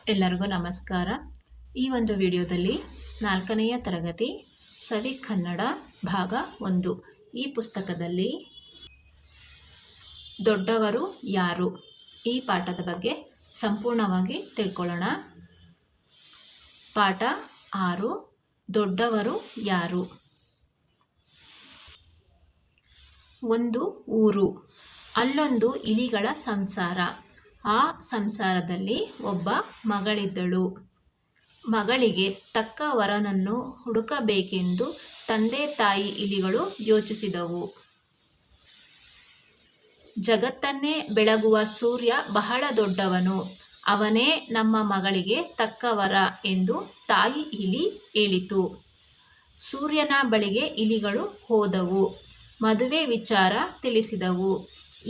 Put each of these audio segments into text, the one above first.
ಎಲ್ಲರಿಗೂ ನಮಸ್ಕಾರ. ಈ ಒಂದು ವಿಡಿಯೋದಲ್ಲಿ 4ನೆಯ ತರಗತಿ ಸವಿ ಕನ್ನಡ ಭಾಗ 1 ಈ ಪುಸ್ತಕದಲ್ಲಿ ದೊಡ್ಡವರು ಯಾರು ಈ ಪಾಠದ ಬಗ್ಗೆ ಸಂಪೂರ್ಣವಾಗಿ ತಿಳ್ಕೊಳ್ಳೋಣ. ಪಾಠ 6 ದೊಡ್ಡವರು ಯಾರು. ಒಂದು ಊರು, ಅಲ್ಲೊಂದು ಇಲಿಗಳ ಸಂಸಾರ. ಆ ಸಂಸಾರದಲ್ಲಿ ಒಬ್ಬ ಮಗಳಿದ್ದಳು. ಮಗಳಿಗೆ ತಕ್ಕ ವರನನ್ನು ಹುಡುಕಬೇಕೆಂದು ತಂದೆ ತಾಯಿ ಇಲಿಗಳು ಯೋಚಿಸಿದವು. ಜಗತ್ತನ್ನೇ ಬೆಳಗುವ ಸೂರ್ಯ ಬಹಳ ದೊಡ್ಡವನು, ಅವನೇ ನಮ್ಮ ಮಗಳಿಗೆ ತಕ್ಕ ವರ ಎಂದು ತಾಯಿ ಇಲಿ ಹೇಳಿತು. ಸೂರ್ಯನ ಬಳಿಗೆ ಇಲಿಗಳು ಹೋದವು. ಮದುವೆ ವಿಚಾರ ತಿಳಿಸಿದವು.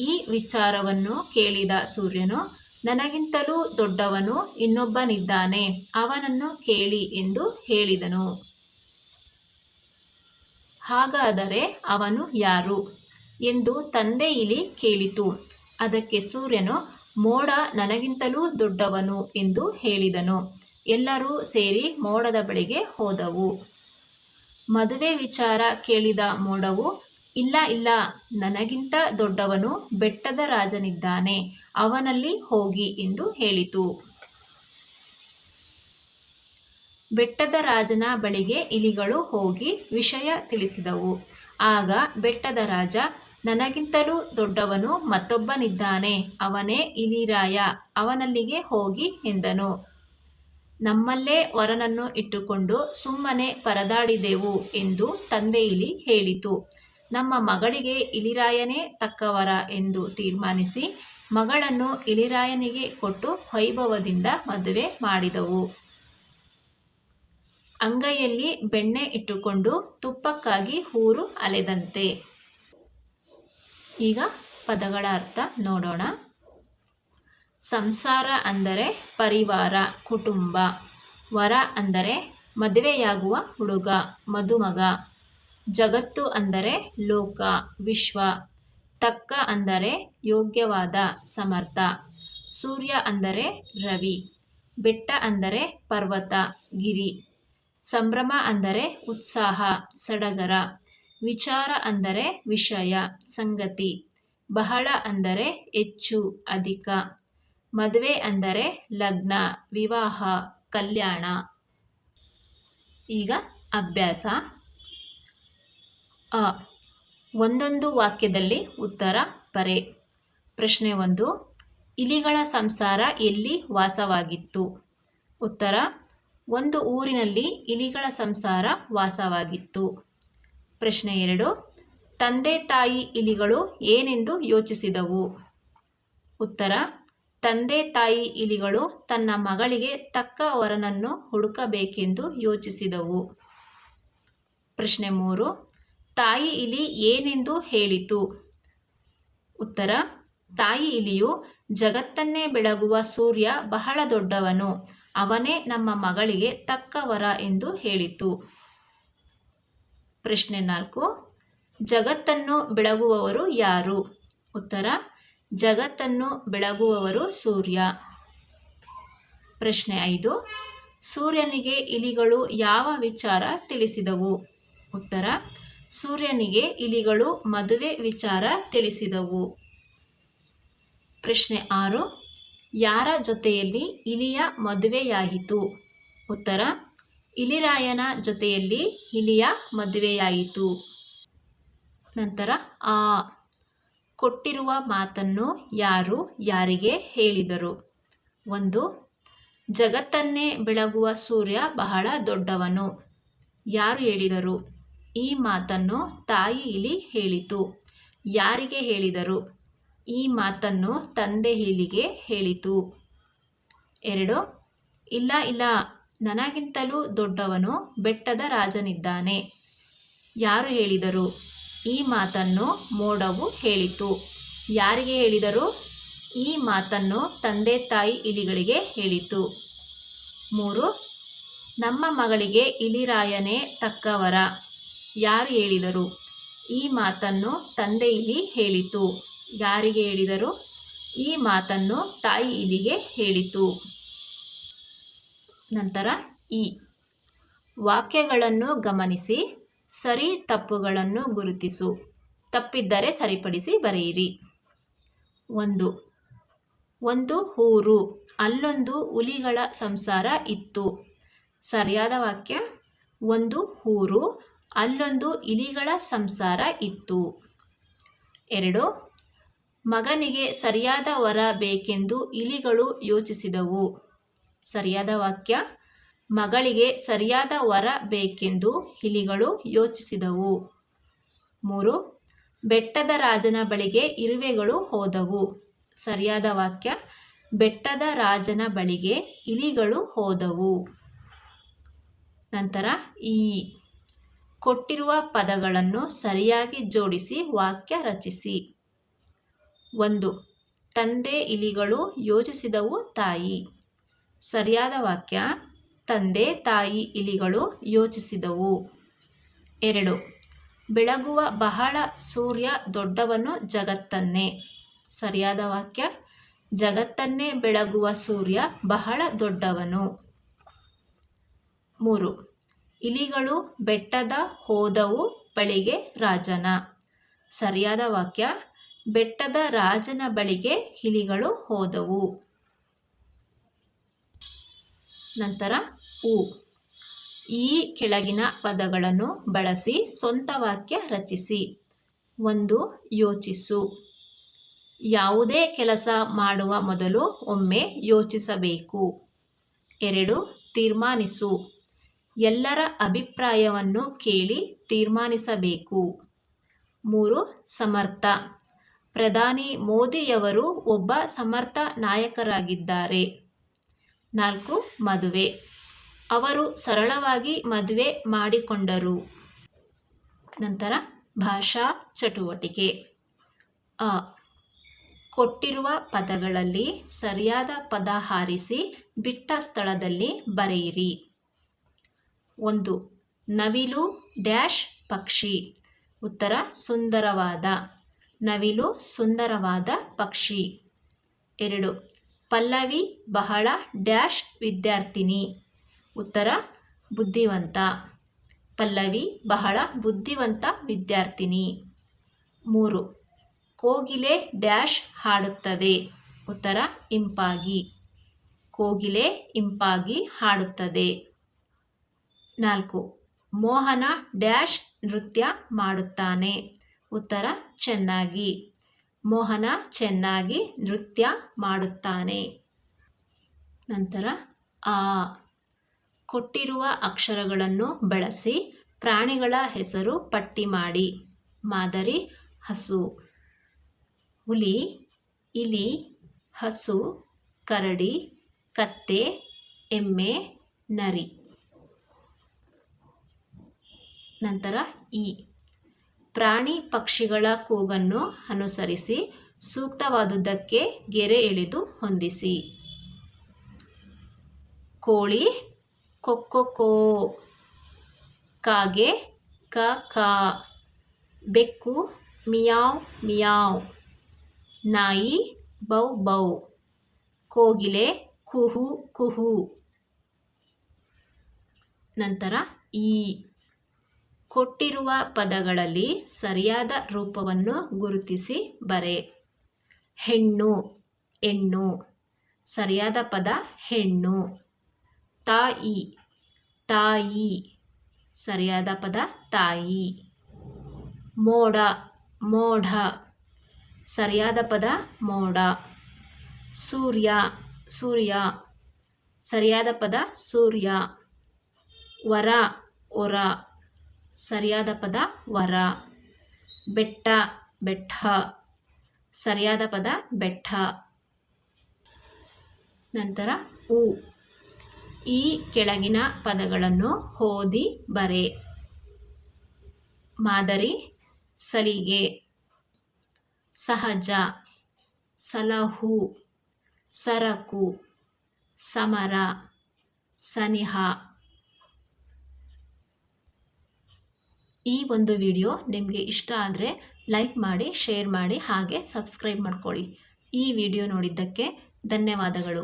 ಈ ವಿಚಾರವನ್ನು ಕೇಳಿದ ಸೂರ್ಯನು, ನನಗಿಂತಲೂ ದೊಡ್ಡವನು ಇನ್ನೊಬ್ಬನಿದ್ದಾನೆ, ಅವನನ್ನು ಕೇಳಿ ಎಂದು ಹೇಳಿದನು. ಹಾಗಾದರೆ ಅವನು ಯಾರು ಎಂದು ತಂದೆ ಇಲಿ ಕೇಳಿತು. ಅದಕ್ಕೆ ಸೂರ್ಯನು, ಮೋಡ ನನಗಿಂತಲೂ ದೊಡ್ಡವನು ಎಂದು ಹೇಳಿದನು. ಎಲ್ಲರೂ ಸೇರಿ ಮೋಡದ ಬಳಿಗೆ ಹೋದವು. ಮದುವೆ ವಿಚಾರ ಕೇಳಿದ ಮೋಡವು, ಇಲ್ಲ ಇಲ್ಲ, ನನಗಿಂತ ದೊಡ್ಡವನು ಬೆಟ್ಟದ ರಾಜನಿದ್ದಾನೆ, ಅವನಲ್ಲಿ ಹೋಗಿ ಎಂದು ಹೇಳಿತು. ಬೆಟ್ಟದ ರಾಜನ ಬಳಿಗೆ ಇಲಿಗಳು ಹೋಗಿ ವಿಷಯ ತಿಳಿಸಿದವು. ಆಗ ಬೆಟ್ಟದ ರಾಜ, ನನಗಿಂತಲೂ ದೊಡ್ಡವನು ಮತ್ತೊಬ್ಬನಿದ್ದಾನೆ, ಅವನೇ ಇಲಿರಾಯ, ಅವನಲ್ಲಿಗೆ ಹೋಗಿ ಎಂದನು. ನಮ್ಮಲ್ಲೇ ವರನನ್ನು ಇಟ್ಟುಕೊಂಡು ಸುಮ್ಮನೆ ಪರದಾಡಿದೆವು ಎಂದು ತಂದೆ ಇಲಿ ಹೇಳಿತು. ನಮ್ಮ ಮಗಳಿಗೆ ಇಲಿರಾಯನೇ ತಕ್ಕವರ ಎಂದು ತೀರ್ಮಾನಿಸಿ ಮಗಳನ್ನು ಇಲಿರಾಯನಿಗೆ ಕೊಟ್ಟು ವೈಭವದಿಂದ ಮದುವೆ ಮಾಡಿದವು. ಅಂಗೈಯಲ್ಲಿ ಬೆಣ್ಣೆ ಇಟ್ಟುಕೊಂಡು ತುಪ್ಪಕ್ಕಾಗಿ ಊರು ಅಲೆದಂತೆ. ಈಗ ಪದಗಳ ಅರ್ಥ ನೋಡೋಣ. ಸಂಸಾರ ಅಂದರೆ ಪರಿವಾರ, ಕುಟುಂಬ. ವರ ಅಂದರೆ ಮದುವೆಯಾಗುವ ಹುಡುಗ, ಮದುಮಗ. ಜಗತ್ತು ಅಂದರೆ ಲೋಕ, ವಿಶ್ವ. ತಕ್ಕ ಅಂದರೆ ಯೋಗ್ಯವಾದ, ಸಮರ್ಥ. ಸೂರ್ಯ ಅಂದರೆ ರವಿ. ಬೆಟ್ಟ ಅಂದರೆ ಪರ್ವತ, ಗಿರಿ. ಸಂಭ್ರಮ ಅಂದರೆ ಉತ್ಸಾಹ, ಸಡಗರ. ವಿಚಾರ ಅಂದರೆ ವಿಷಯ, ಸಂಗತಿ. ಬಹಳ ಅಂದರೆ ಹೆಚ್ಚು, ಅಧಿಕ. ಮದುವೆ ಅಂದರೆ ಲಗ್ನ, ವಿವಾಹ, ಕಲ್ಯಾಣ. ಈಗ ಅಭ್ಯಾಸ. ಒಂದೊಂದು ವಾಕ್ಯದಲ್ಲಿ ಉತ್ತರ ಬರೆ. ಪ್ರಶ್ನೆ 1, ಇಲಿಗಳ ಸಂಸಾರ ಎಲ್ಲಿ ವಾಸವಾಗಿತ್ತು? ಉತ್ತರ, ಒಂದು ಊರಿನಲ್ಲಿ ಇಲಿಗಳ ಸಂಸಾರ ವಾಸವಾಗಿತ್ತು. ಪ್ರಶ್ನೆ 2, ತಂದೆ ತಾಯಿ ಇಲಿಗಳು ಏನೆಂದು ಯೋಚಿಸಿದವು? ಉತ್ತರ, ತಂದೆ ತಾಯಿ ಇಲಿಗಳು ತನ್ನ ಮಗಳಿಗೆ ತಕ್ಕ ವರನನ್ನು ಹುಡುಕಬೇಕೆಂದು ಯೋಚಿಸಿದವು. ಪ್ರಶ್ನೆ 3, ತಾಯಿ ಇಲಿ ಏನೆಂದು ಹೇಳಿತು? ಉತ್ತರ, ತಾಯಿ ಇಲಿಯು ಜಗತ್ತನ್ನೇ ಬೆಳಗುವ ಸೂರ್ಯ ಬಹಳ ದೊಡ್ಡವನು, ಅವನೇ ನಮ್ಮ ಮಗಳಿಗೆ ತಕ್ಕ ವರ ಎಂದು ಹೇಳಿತು. ಪ್ರಶ್ನೆ 4, ಜಗತ್ತನ್ನು ಬೆಳಗುವವರು ಯಾರು? ಉತ್ತರ, ಜಗತ್ತನ್ನು ಬೆಳಗುವವರು ಸೂರ್ಯ. ಪ್ರಶ್ನೆ 5, ಸೂರ್ಯನಿಗೆ ಇಲಿಗಳು ಯಾವ ವಿಚಾರ ತಿಳಿಸಿದವು? ಉತ್ತರ, ಸೂರ್ಯನಿಗೆ ಇಲಿಗಳು ಮದುವೆ ವಿಚಾರ ತಿಳಿಸಿದವು. ಪ್ರಶ್ನೆ 6, ಯಾರ ಜೊತೆಯಲ್ಲಿ ಇಲಿಯ ಮದುವೆಯಾಯಿತು? ಉತ್ತರ, ಇಲಿರಾಯನ ಜೊತೆಯಲ್ಲಿ ಇಲಿಯ ಮದುವೆಯಾಯಿತು. ನಂತರ ಕೊಟ್ಟಿರುವ ಮಾತನ್ನು ಯಾರು ಯಾರಿಗೆ ಹೇಳಿದರು? 1, ಜಗತ್ತನ್ನೇ ಬೆಳಗುವ ಸೂರ್ಯ ಬಹಳ ದೊಡ್ಡವನು. ಯಾರು ಹೇಳಿದರು? ಈ ಮಾತನ್ನು ತಾಯಿ ಇಲಿ ಹೇಳಿತು. ಯಾರಿಗೆ ಹೇಳಿದರು? ಈ ಮಾತನ್ನು ತಂದೆ ಇಲಿಗೆ ಹೇಳಿತು. 2, ಇಲ್ಲ ಇಲ್ಲ, ನನಗಿಂತಲೂ ದೊಡ್ಡವನು ಬೆಟ್ಟದ ರಾಜನಿದ್ದಾನೆ. ಯಾರು ಹೇಳಿದರು? ಈ ಮಾತನ್ನು ಮೋಡವು ಹೇಳಿತು. ಯಾರಿಗೆ ಹೇಳಿದರು? ಈ ಮಾತನ್ನು ತಂದೆ ತಾಯಿ ಇಲಿಗಳಿಗೆ ಹೇಳಿತು. 3, ನಮ್ಮ ಮಗಳಿಗೆ ಇಲಿರಾಯನೇ ತಕ್ಕವರ. ಯಾರು ಹೇಳಿದರು? ಈ ಮಾತನ್ನು ತಂದೆ ಇಲಿ ಹೇಳಿತು. ಯಾರಿಗೆ ಹೇಳಿದರು? ಈ ಮಾತನ್ನು ತಾಯಿ ಇಲಿಗೆ ಹೇಳಿತು. ನಂತರ ಈ ವಾಕ್ಯಗಳನ್ನು ಗಮನಿಸಿ ಸರಿ ತಪ್ಪುಗಳನ್ನು ಗುರುತಿಸು. ತಪ್ಪಿದ್ದರೆ ಸರಿಪಡಿಸಿ ಬರೆಯಿರಿ. ಒಂದು ಊರು, ಅಲ್ಲೊಂದು ಹುಲಿಗಳ ಸಂಸಾರ ಇತ್ತು. ಸರಿಯಾದ ವಾಕ್ಯ. ಒಂದು ಊರು, ಅಲ್ಲೊಂದು ಇಲಿಗಳ ಸಂಸಾರ ಇತ್ತು. 2. ಮಗನಿಗೆ ಸರಿಯಾದ ವರ ಬೇಕೆಂದು ಇಲಿಗಳು ಯೋಚಿಸಿದವು. ಸರಿಯಾದ ವಾಕ್ಯ. ಮಗಳಿಗೆ ಸರಿಯಾದ ವರ ಬೇಕೆಂದು ಇಲಿಗಳು ಯೋಚಿಸಿದವು. 3. ಬೆಟ್ಟದ ರಾಜನ ಬಳಿಗೆ ಇರುವೆಗಳು ಹೋದವು. ಸರಿಯಾದ ವಾಕ್ಯ. ಬೆಟ್ಟದ ರಾಜನ ಬಳಿಗೆ ಇಲಿಗಳು ಹೋದವು. ನಂತರ ಈ ಕೊಟ್ಟಿರುವ ಪದಗಳನ್ನು ಸರಿಯಾಗಿ ಜೋಡಿಸಿ ವಾಕ್ಯ ರಚಿಸಿ. 1. ತಂದೆ ಇಲಿಗಳು ಯೋಚಿಸಿದವು ತಾಯಿ. ಸರಿಯಾದ ವಾಕ್ಯ. ತಂದೆ ತಾಯಿ ಇಲಿಗಳು ಯೋಚಿಸಿದವು. 2. ಬೆಳಗುವ ಬಹಳ ಸೂರ್ಯ ದೊಡ್ಡವನು ಜಗತ್ತನ್ನೇ. ಸರಿಯಾದ ವಾಕ್ಯ. ಜಗತ್ತನ್ನೇ ಬೆಳಗುವ ಸೂರ್ಯ ಬಹಳ ದೊಡ್ಡವನು. 3. ಇಲಿಗಳು ಬೆಟ್ಟದ ಹೋದವು ಬಳಿಗೆ ರಾಜನ. ಸರಿಯಾದ ವಾಕ್ಯ. ಬೆಟ್ಟದ ರಾಜನ ಬಳಿಗೆ ಇಲಿಗಳು ಹೋದವು. ನಂತರ ಈ ಕೆಳಗಿನ ಪದಗಳನ್ನು ಬಳಸಿ ಸ್ವಂತ ವಾಕ್ಯ ರಚಿಸಿ. 1. ಯೋಚಿಸು. ಯಾವುದೇ ಕೆಲಸ ಮಾಡುವ ಮೊದಲು ಒಮ್ಮೆ ಯೋಚಿಸಬೇಕು. 2. ತೀರ್ಮಾನಿಸು. ಎಲ್ಲರ ಅಭಿಪ್ರಾಯವನ್ನು ಕೇಳಿ ತೀರ್ಮಾನಿಸಬೇಕು. 3. ಸಮರ್ಥ. ಪ್ರಧಾನಿ ಮೋದಿಯವರು ಒಬ್ಬ ಸಮರ್ಥ ನಾಯಕರಾಗಿದ್ದಾರೆ. 4. ಮದುವೆ. ಅವರು ಸರಳವಾಗಿ ಮದುವೆ ಮಾಡಿಕೊಂಡರು. ನಂತರ ಭಾಷಾ ಚಟುವಟಿಕೆ. ಕೊಟ್ಟಿರುವ ಪದಗಳಲ್ಲಿ ಸರಿಯಾದ ಪದ ಆರಿಸಿ ಬಿಟ್ಟ ಸ್ಥಳದಲ್ಲಿ ಬರೆಯಿರಿ. 1. ನವಿಲು ಡ್ಯಾಶ್ ಪಕ್ಷಿ. ಉತ್ತರ ಸುಂದರವಾದ. ನವಿಲು ಸುಂದರವಾದ ಪಕ್ಷಿ. 2. ಪಲ್ಲವಿ ಬಹಳ ಡ್ಯಾಶ್ ವಿದ್ಯಾರ್ಥಿನಿ. ಉತ್ತರ ಬುದ್ಧಿವಂತ. ಪಲ್ಲವಿ ಬಹಳ ಬುದ್ಧಿವಂತ ವಿದ್ಯಾರ್ಥಿನಿ. 3. ಕೋಗಿಲೆ ಡ್ಯಾಶ್ ಹಾಡುತ್ತದೆ. ಉತ್ತರ ಇಂಪಾಗಿ. ಕೋಗಿಲೆ ಇಂಪಾಗಿ ಹಾಡುತ್ತದೆ. 4. ಮೋಹನ ಡ್ಯಾಶ್ ನೃತ್ಯ ಮಾಡುತ್ತಾನೆ. ಉತ್ತರ ಚೆನ್ನಾಗಿ. ಮೋಹನ ಚೆನ್ನಾಗಿ ನೃತ್ಯ ಮಾಡುತ್ತಾನೆ. ನಂತರ ಕೊಟ್ಟಿರುವ ಅಕ್ಷರಗಳನ್ನು ಬಳಸಿ ಪ್ರಾಣಿಗಳ ಹೆಸರು ಪಟ್ಟಿ ಮಾಡಿ. ಮಾದರಿ ಹಸು, ಹುಲಿ, ಇಲಿ, ಹಸು, ಕರಡಿ, ಕತ್ತೆ, ಎಮ್ಮೆ, ನರಿ. ನಂತರ ಪ್ರಾಣಿ ಪಕ್ಷಿಗಳ ಕೂಗನ್ನು ಅನುಸರಿಸಿ ಸೂಕ್ತವಾದುದಕ್ಕೆ ಗೆರೆ ಎಳೆದು ಹೊಂದಿಸಿ. ಕೋಳಿ ಕೊಕ್ಕೊ, ಕಾಗೆ ಕಾ, ಬೆಕ್ಕು ಮಿಯಾವ್ ಮಿಯಾವ್, ನಾಯಿ ಬೌ ಬೌ, ಕೋಗಿಲೆ ಕುಹು ಕುಹು. ನಂತರ ಕೊಟ್ಟಿರುವ ಪದಗಳಲ್ಲಿ ಸರಿಯಾದ ರೂಪವನ್ನು ಗುರುತಿಸಿ ಬರೆ. ಹೆಣ್ಣು, ಹೆಣ್ಣು. ಸರಿಯಾದ ಪದ ಹೆಣ್ಣು. ತಾಯಿ, ತಾಯಿ. ಸರಿಯಾದ ಪದ ತಾಯಿ. ಮೋಡ, ಮೋಡ. ಸರಿಯಾದ ಪದ ಮೋಡ. ಸೂರ್ಯ, ಸೂರ್ಯ. ಸರಿಯಾದ ಪದ ಸೂರ್ಯ. ವರ, ಹೊರ. ಸರಿಯಾದ ಪದ ವರ. ಬೆಟ್ಟ, ಬೆಟ್ಟ. ಸರಿಯಾದ ಪದ ಬೆಟ್ಟ. ನಂತರ ಈ ಕೆಳಗಿನ ಪದಗಳನ್ನು ಓದಿ ಬರೆ. ಮಾದರಿ ಸಲಿಗೆ, ಸಹಜ, ಸಲಹು, ಸರಕು, ಸಮರ, ಸನಿಹ. ಈ ಒಂದು ವಿಡಿಯೋ ನಿಮಗೆ ಇಷ್ಟ ಆದರೆ ಲೈಕ್ ಮಾಡಿ, ಶೇರ್ ಮಾಡಿ, ಹಾಗೆ ಸಬ್ಸ್ಕ್ರೈಬ್ ಮಾಡ್ಕೊಳ್ಳಿ. ಈ ವಿಡಿಯೋ ನೋಡಿದ್ದಕ್ಕೆ ಧನ್ಯವಾದಗಳು.